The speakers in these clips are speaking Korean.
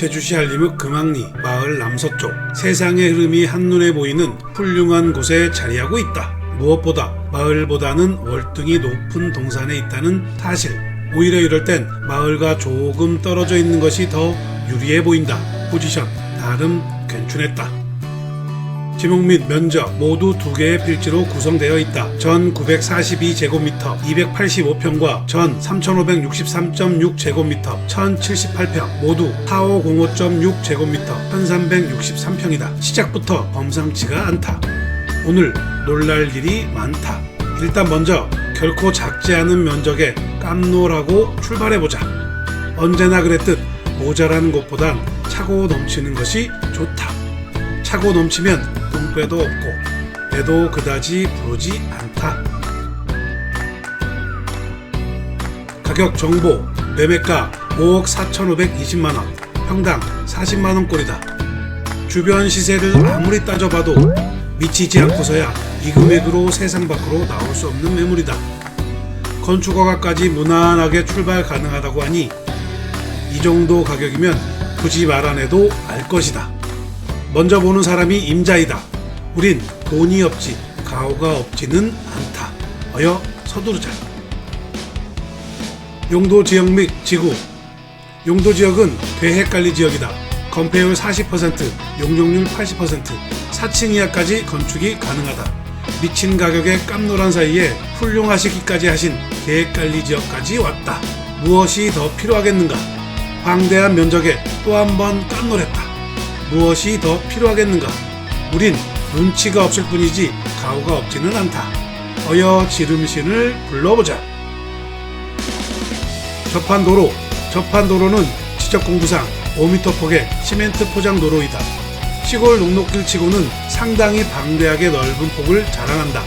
제주시 한림읍 금왕리 마을 남서쪽, 세상의 흐름이 한눈에 보이는 훌륭한 곳에 자리하고 있다. 무엇보다 마을보다는 월등히 높은 동산에 있다는 사실. 오히려 이럴 땐 마을과 조금 떨어져 있는 것이 더 유리해 보인다. 포지션 나름 괜찮았다. 지목 및 면적 모두 2개의 필지로 구성되어 있다. 전 942제곱미터 285평과 전 3563.6제곱미터 1078평 모두 4505.6제곱미터 1363평이다. 시작부터 범상치가 않다. 오늘 놀랄 일이 많다. 일단 먼저 결코 작지 않은 면적에 깜놀하고 출발해보자. 언제나 그랬듯 모자라는 것보단 차고 넘치는 것이 좋다. 차고 넘치면 똥배도 없고 배도 그다지 부르지 않다. 가격 정보. 매매가 5억 4,520만원, 평당 40만원 꼴이다. 주변 시세를 아무리 따져봐도 미치지 않고서야 이 금액으로 세상 밖으로 나올 수 없는 매물이다. 건축허가까지 무난하게 출발 가능하다고 하니 이 정도 가격이면 굳이 말 안 해도 알 것이다. 먼저 보는 사람이 임자이다. 우린 돈이 없지 가오가 없지는 않다. 어여 서두르자. 용도 지역 및 지구. 용도 지역은 대헷갈리 지역이다. 건폐율 40%, 용적률 80%, 4층 이하까지 건축이 가능하다. 미친 가격에 깜놀한 사이에 훌륭하시기까지 하신 대헷갈리 지역까지 왔다. 무엇이 더 필요하겠는가? 방대한 면적에 또 한 번 깜놀했다. 무엇이 더 필요하겠는가? 우린 눈치가 없을 뿐이지 가오가 없지는 않다. 어여 지름신을 불러보자. 접한도로. 접한도로는 지적공부상 5m 폭의 시멘트 포장 도로이다. 시골 녹록길 치고는 상당히 방대하게 넓은 폭을 자랑한다.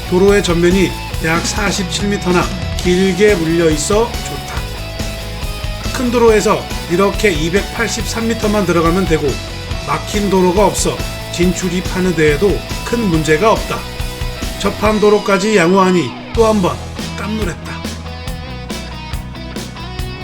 도로의 전면이 약 47m나 길게 물려있어 좋다. 큰 도로에서 이렇게 283m만 들어가면 되고 막힌 도로가 없어 진출입하는 데에도 큰 문제가 없다. 접한 도로까지 양호하니 또 한 번 깜놀했다.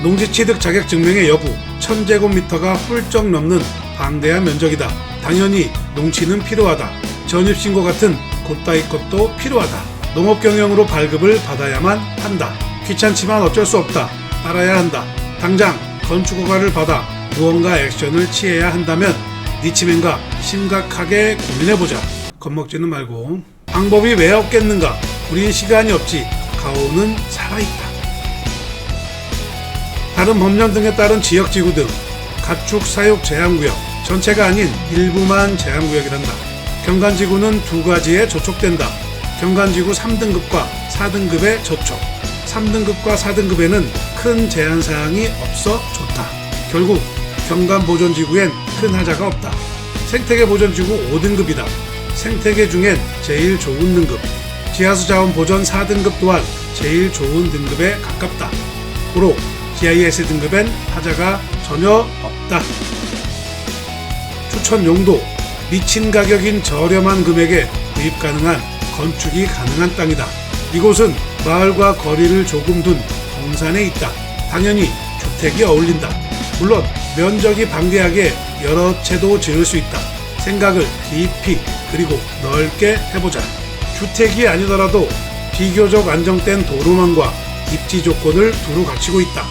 농지취득 자격 증명의 여부. 1000제곱미터가 훌쩍 넘는 방대한 면적이다. 당연히 농취는 필요하다. 전입신고 같은 곧다이 것도 필요하다. 농업경영으로 발급을 받아야만 한다. 귀찮지만 어쩔 수 없다. 따라야 한다. 당장 건축허가를 받아 무언가 액션을 취해야 한다면 니치맨과 심각하게 고민해보자. 겁먹지는 말고. 방법이 왜 없겠는가? 우린 시간이 없지. 가오는 살아있다. 다른 법령 등에 따른 지역지구 등 가축 사육 제한구역 전체가 아닌 일부만 제한구역이란다. 경관지구는 2가지에 저촉된다. 경관지구 3등급과 4등급에 저촉. 3등급과 4등급에는 큰 제한사항이 없어 좋다. 결국 경관보존지구엔 큰 하자가 없다. 생태계보존지구 5등급이다. 생태계 중엔 제일 좋은 등급. 지하수자원 보존 4등급 또한 제일 좋은 등급에 가깝다. 고로 GIS 등급엔 하자가 전혀 없다. 추천 용도. 미친 가격인 저렴한 금액에 구입 가능한 건축이 가능한 땅이다. 이곳은 마을과 거리를 조금 둔 동산에 있다. 당연히 주택이 어울린다. 물론 면적이 방대하게 여러 채도 지을 수 있다. 생각을 깊이 그리고 넓게 해보자. 주택이 아니더라도 비교적 안정된 도로망과 입지 조건을 두루 갖추고 있다.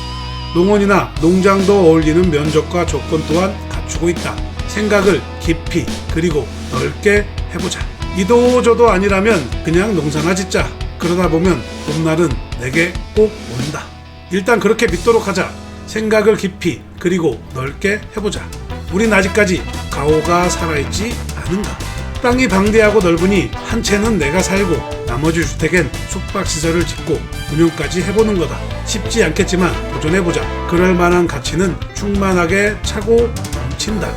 농원이나 농장도 어울리는 면적과 조건 또한 갖추고 있다. 생각을 깊이 그리고 넓게 해보자. 이도저도 아니라면 그냥 농사나 짓자. 그러다 보면 봄날은 내게 꼭 온다. 일단 그렇게 믿도록 하자. 생각을 깊이 그리고 넓게 해보자. 우린 아직까지 가오가 살아있지 않은가? 땅이 방대하고 넓으니 한 채는 내가 살고 나머지 주택엔 숙박시설을 짓고 운영까지 해보는 거다. 쉽지 않겠지만 도전해보자. 그럴 만한 가치는 충만하게 차고 넘친다.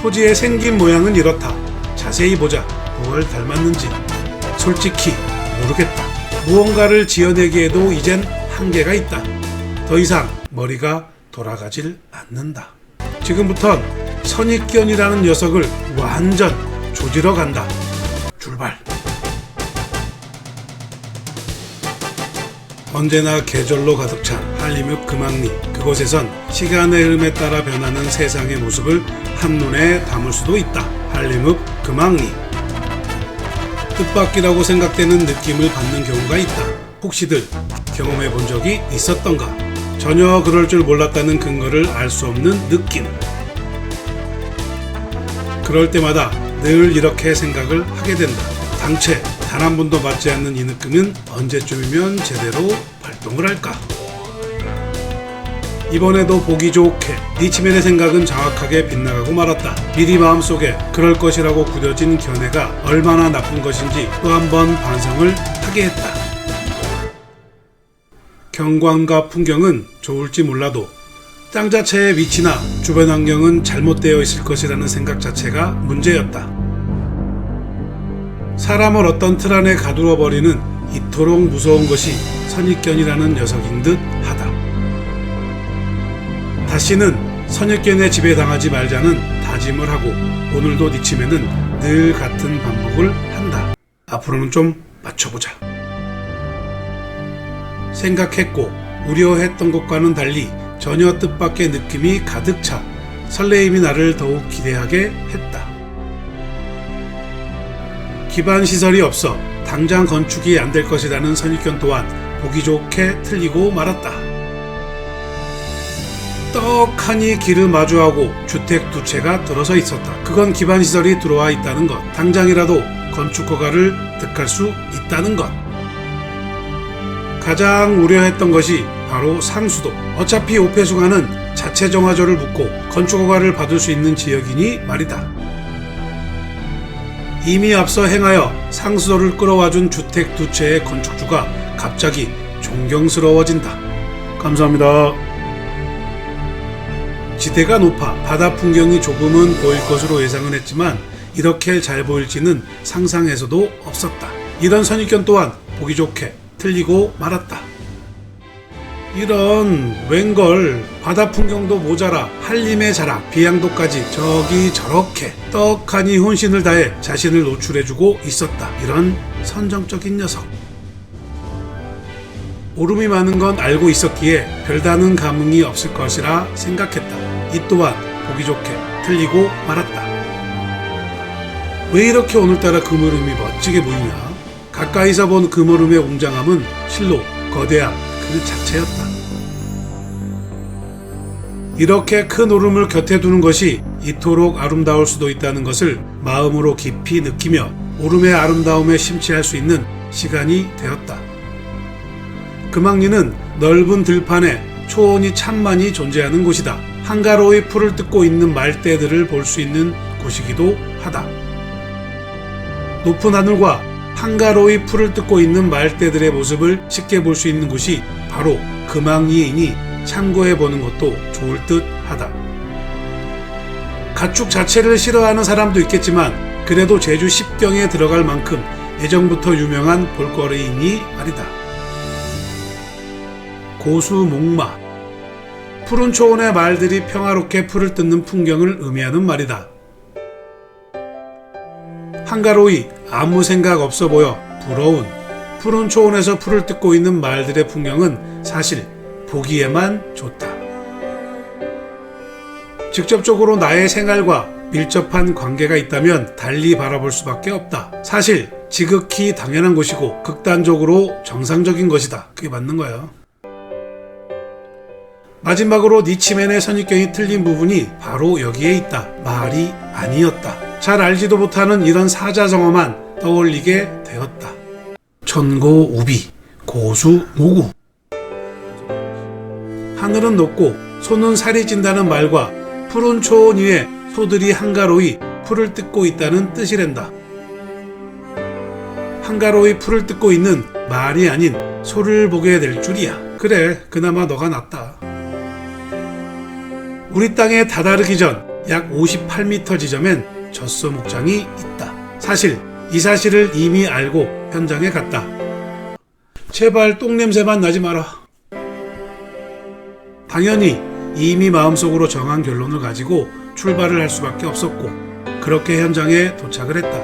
토지의 생긴 모양은 이렇다. 자세히 보자. 뭘 닮았는지 솔직히 모르겠다. 무언가를 지어내기에도 이젠 한계가 있다. 더 이상 머리가 돌아가질 않는다. 지금부턴 선입견이라는 녀석을 완전 조지러 간다. 출발. 언제나 계절로 가득 찬 한림읍 금왕리. 그곳에선 시간의 흐름에 따라 변하는 세상의 모습을 한눈에 담을 수도 있다. 한림읍 금왕리. 뜻밖이라고 생각되는 느낌을 받는 경우가 있다. 혹시들 경험해 본 적이 있었던가? 전혀 그럴 줄 몰랐다는 근거를 알 수 없는 느낌. 그럴 때마다 늘 이렇게 생각을 하게 된다. 당최 단 한 번도 맞지 않는 이 느낌은 언제쯤이면 제대로 발동을 할까? 이번에도 보기 좋게 니치맨의 생각은 정확하게 빗나가고 말았다. 미리 마음속에 그럴 것이라고 굳어진 견해가 얼마나 나쁜 것인지 또 한 번 반성을 하게 했다. 경관과 풍경은 좋을지 몰라도 땅 자체의 위치나 주변 환경은 잘못되어 있을 것이라는 생각 자체가 문제였다. 사람을 어떤 틀 안에 가두어 버리는 이토록 무서운 것이 선입견이라는 녀석인 듯 하다. 다시는 선입견에 지배당하지 말자는 다짐을 하고 오늘도 니치맨은 늘 같은 반복을 한다. 앞으로는 좀 맞춰보자. 생각했고 우려했던 것과는 달리 전혀 뜻밖의 느낌이 가득 차 설레임이 나를 더욱 기대하게 했다. 기반 시설이 없어 당장 건축이 안 될 것이라는 선입견 또한 보기 좋게 틀리고 말았다. 떡하니 길을 마주하고 주택 두 채가 들어서 있었다. 그건 기반 시설이 들어와 있다는 것. 당장이라도 건축 허가를 득할 수 있다는 것. 가장 우려했던 것이 바로 상수도. 어차피 오폐수가는 자체 정화조를 묻고 건축 허가를 받을 수 있는 지역이니 말이다. 이미 앞서 행하여 상수도를 끌어와준 주택 두 채의 건축주가 갑자기 존경스러워진다. 감사합니다. 지대가 높아 바다 풍경이 조금은 보일 것으로 예상은 했지만 이렇게 잘 보일지는 상상해서도 없었다. 이런 선입견 또한 보기 좋게 틀리고 말았다. 이런 웬걸 바다 풍경도 모자라 한림의 자랑 비양도까지 저기 저렇게 떡하니 혼신을 다해 자신을 노출해주고 있었다. 이런 선정적인 녀석. 오름이 많은 건 알고 있었기에 별다른 감흥이 없을 것이라 생각했다. 이 또한 보기 좋게 틀리고 말았다. 왜 이렇게 오늘따라 그물음이 멋지게 보이냐? 가까이서 본 그물음의 웅장함은 실로 거대함 그 자체였다. 이렇게 큰 오름을 곁에 두는 것이 이토록 아름다울 수도 있다는 것을 마음으로 깊이 느끼며 오름의 아름다움에 심취할 수 있는 시간이 되었다. 금왕리는 넓은 들판에 초원이 참 많이 존재하는 곳이다. 한가로이 풀을 뜯고 있는 말대들을 볼 수 있는 곳이기도 하다. 높은 하늘과 한가로이 풀을 뜯고 있는 말대들의 모습을 쉽게 볼 수 있는 곳이 바로 금왕리이니 참고해보는 것도 좋을 듯 하다. 가축 자체를 싫어하는 사람도 있겠지만 그래도 제주 10경에 들어갈 만큼 예전부터 유명한 볼거리이니 말이다. 고수목마. 푸른 초원의 말들이 평화롭게 풀을 뜯는 풍경을 의미하는 말이다. 한가로이 아무 생각 없어 보여 부러운 푸른 초원에서 풀을 뜯고 있는 말들의 풍경은 사실 보기에만 좋다. 직접적으로 나의 생활과 밀접한 관계가 있다면 달리 바라볼 수밖에 없다. 사실 지극히 당연한 것이고 극단적으로 정상적인 것이다. 그게 맞는 거야. 마지막으로 니치맨의 선입견이 틀린 부분이 바로 여기에 있다. 말이 아니었다. 잘 알지도 못하는 이런 사자성어만 떠올리게 되었다. 천고우비, 고수모구. 하늘은 높고 소는 살이 찐다는 말과 푸른 초원 위에 소들이 한가로이 풀을 뜯고 있다는 뜻이란다. 한가로이 풀을 뜯고 있는 말이 아닌 소를 보게 될 줄이야. 그래, 그나마 너가 낫다. 우리 땅에 다다르기 전 약 58m 지점엔 젖소 목장이 있다. 사실 이 사실을 이미 알고 현장에 갔다. 제발 똥냄새만 나지 마라. 당연히 이미 마음속으로 정한 결론을 가지고 출발을 할 수밖에 없었고 그렇게 현장에 도착을 했다.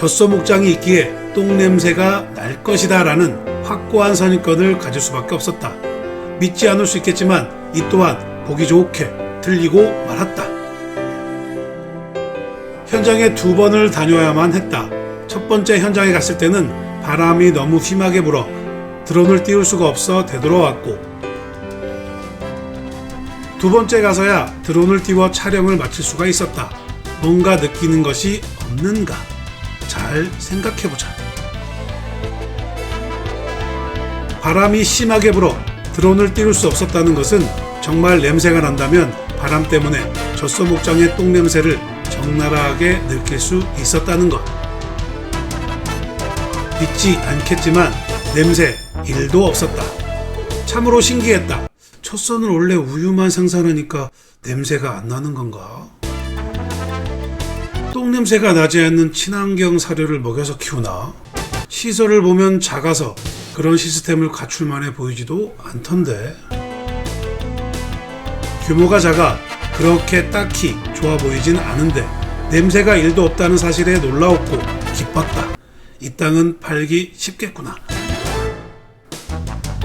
젖소 목장이 있기에 똥냄새가 날 것이다 라는 확고한 선입견을 가질 수밖에 없었다. 믿지 않을 수 있겠지만 이 또한 보기 좋게 틀리고 말았다. 현장에 2번을 다녀야만 했다. 첫 번째 현장에 갔을 때는 바람이 너무 심하게 불어 드론을 띄울 수가 없어 되돌아왔고, 두 번째 가서야 드론을 띄워 촬영을 마칠 수가 있었다. 뭔가 느끼는 것이 없는가? 잘 생각해보자. 바람이 심하게 불어 드론을 띄울 수 없었다는 것은 정말 냄새가 난다면 바람 때문에 젖소 목장의 똥냄새를 적나라하게 느낄 수 있었다는 것. 믿지 않겠지만 냄새 1도 없었다. 참으로 신기했다. 젖소는 원래 우유만 생산하니까 냄새가 안 나는 건가? 똥냄새가 나지 않는 친환경 사료를 먹여서 키우나? 시설을 보면 작아서 그런 시스템을 갖출 만해 보이지도 않던데. 규모가 작아 그렇게 딱히 좋아 보이진 않은데 냄새가 1도 없다는 사실에 놀라웠고 기뻤다. 이 땅은 팔기 쉽겠구나.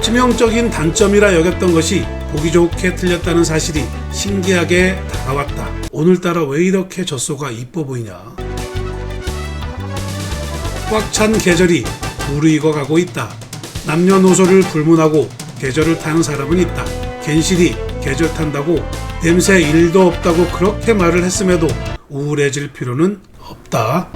치명적인 단점이라 여겼던 것이 보기 좋게 틀렸다는 사실이 신기하게 다가왔다. 오늘따라 왜 이렇게 젖소가 이뻐 보이냐? 꽉 찬 계절이 무르익어가고 있다. 남녀노소를 불문하고 계절을 타는 사람은 있다. 괜시리 계절 탄다고 냄새 1도 없다고 그렇게 말을 했음에도 우울해질 필요는 없다.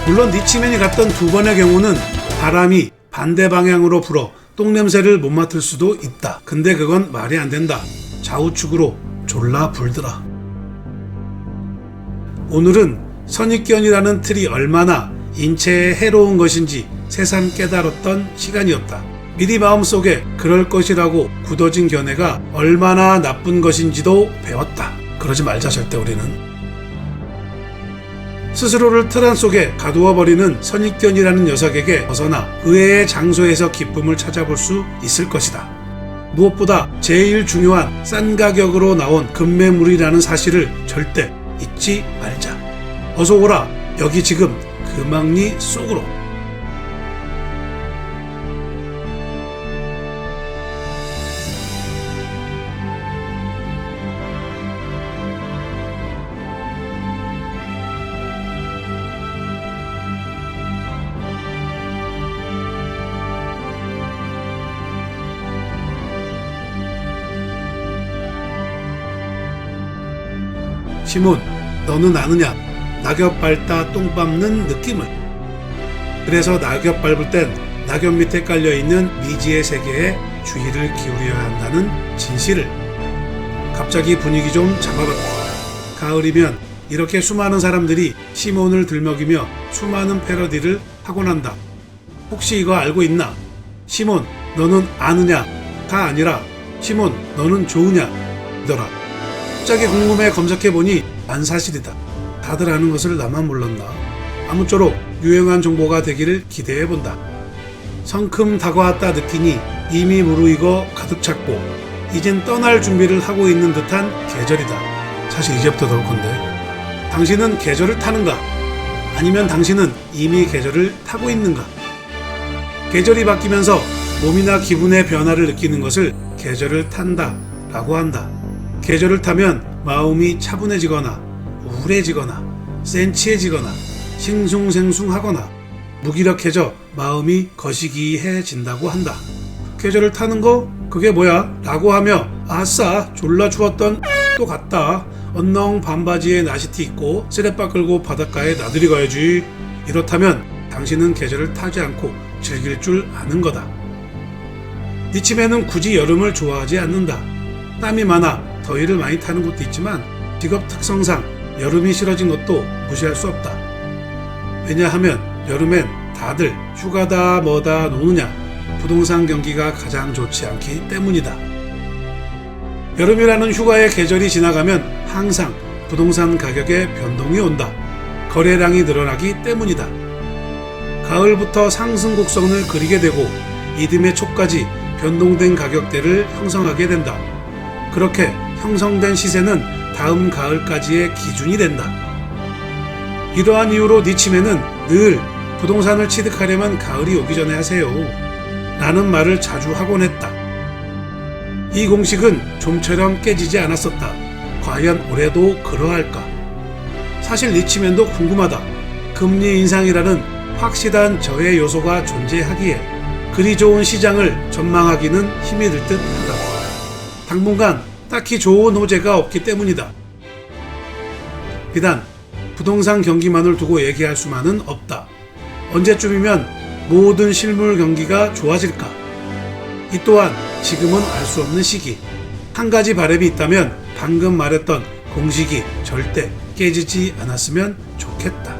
물론 니치맨이 갔던 2번의 경우는 바람이 반대 방향으로 불어 똥냄새를 못 맡을 수도 있다. 근데 그건 말이 안 된다. 좌우측으로 졸라 불더라. 오늘은 선입견이라는 틀이 얼마나 인체에 해로운 것인지 새삼 깨달았던 시간이었다. 미리 마음속에 그럴 것이라고 굳어진 견해가 얼마나 나쁜 것인지도 배웠다. 그러지 말자 절대 우리는. 스스로를 틀 안 속에 가두어버리는 선입견이라는 녀석에게 벗어나 의외의 장소에서 기쁨을 찾아볼 수 있을 것이다. 무엇보다 제일 중요한 싼 가격으로 나온 급매물이라는 사실을 절대 잊지 말자. 어서 오라. 여기 지금 금왕리 쏙으로. 시몬, 너는 아느냐? 낙엽 밟다 똥 밟는 느낌을. 그래서 낙엽 밟을 땐 낙엽 밑에 깔려있는 미지의 세계에 주의를 기울여야 한다는 진실을. 갑자기 분위기 좀 잡아봤다. 가을이면 이렇게 수많은 사람들이 시몬을 들먹이며 수많은 패러디를 하곤 한다. 혹시 이거 알고 있나? 시몬, 너는 아느냐?가 아니라 시몬, 너는 좋으냐? 더라. 갑자기 궁금해 검색해보니 반사실이다. 다들 아는 것을 나만 몰랐나? 아무쪼록 유용한 정보가 되기를 기대해본다. 성큼 다가왔다 느끼니 이미 무르익어 가득 찼고 이젠 떠날 준비를 하고 있는 듯한 계절이다. 사실 이제부터 더울 건데. 당신은 계절을 타는가? 아니면 당신은 이미 계절을 타고 있는가? 계절이 바뀌면서 몸이나 기분의 변화를 느끼는 것을 계절을 탄다 라고 한다. 계절을 타면 마음이 차분해지거나 우울해지거나 센치해지거나 싱숭생숭하거나 무기력해져 마음이 거시기해진다고 한다. 계절을 타는 거? 그게 뭐야? 라고 하며 아싸 졸라 추웠던 또 갔다. 언능 반바지에 나시티 입고 쓰레빠 끌고 바닷가에 나들이 가야지. 이렇다면 당신은 계절을 타지 않고 즐길 줄 아는 거다. 니치맨은 굳이 여름을 좋아하지 않는다. 땀이 많아 더위를 많이 타는 것도 있지만 직업 특성상 여름이 싫어진 것도 무시할 수 없다. 왜냐하면 여름엔 다들 휴가다 뭐다 노느냐 부동산 경기가 가장 좋지 않기 때문이다. 여름이라는 휴가의 계절이 지나가면 항상 부동산 가격에 변동이 온다. 거래량이 늘어나기 때문이다. 가을부터 상승 곡선을 그리게 되고 이듬해 초까지 변동된 가격대를 형성하게 된다. 그렇게 형성된 시세는 다음 가을까지의 기준이 된다. 이러한 이유로 니치메는 늘 부동산을 취득하려면 가을이 오기 전에 하세요 라는 말을 자주 하곤 했다. 이 공식은 좀처럼 깨지지 않았었다. 과연 올해도 그러할까? 사실 니치맨도 궁금하다. 금리 인상이라는 확실한 저해 요소가 존재하기에 그리 좋은 시장을 전망하기는 힘이 들 듯하다. 당분간 딱히 좋은 호재가 없기 때문이다. 비단 부동산 경기만을 두고 얘기할 수만은 없다. 언제쯤이면 모든 실물 경기가 좋아질까? 이 또한 지금은 알 수 없는 시기. 한 가지 바람이 있다면 방금 말했던 공식이 절대 깨지지 않았으면 좋겠다.